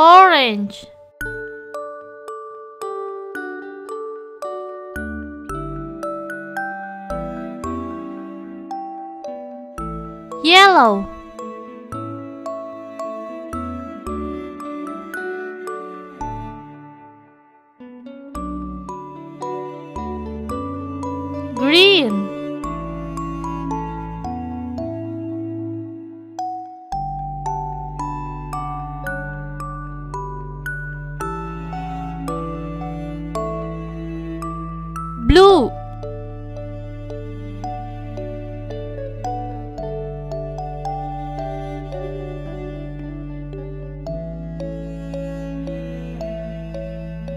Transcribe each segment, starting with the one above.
Orange. Yellow. Green. Blue.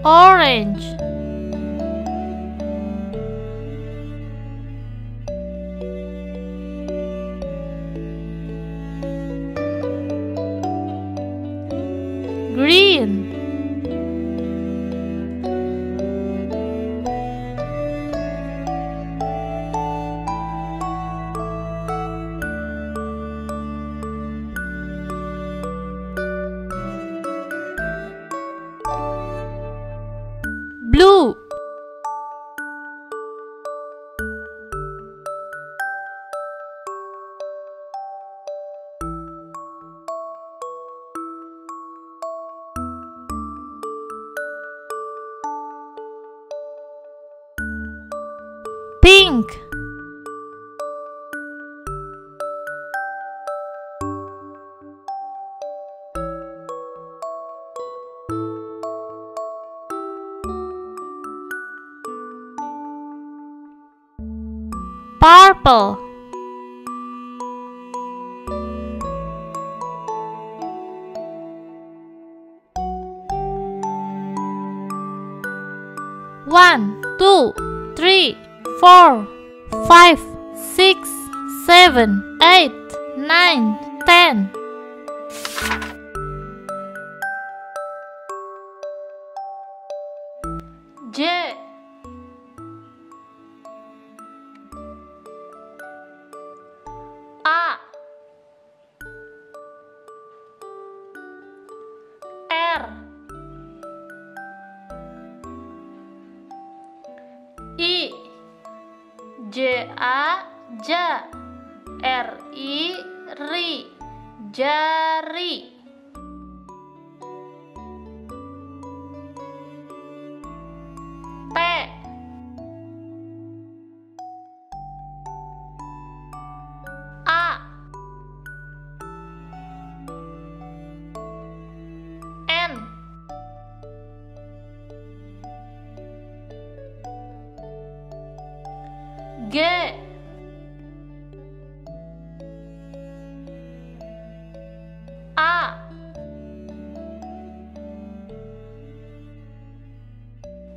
Orange. Green. Blue. Pink. Purple. One, two, three, 4, 5, 6, 7, 8, 9, 10. J. A. R. I. J A ja, R I ri, jari. T. A. N. G. A.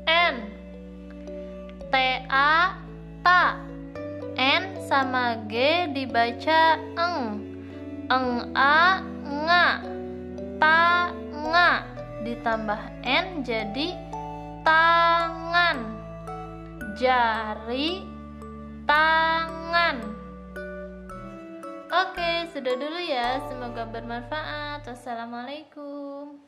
N. T A ta. N sama G dibaca eng. Eng a nga. Ta nga. Ditambah N jadi tangan. Jari tangan. Oke, sudah dulu ya. Semoga bermanfaat. Wassalamualaikum.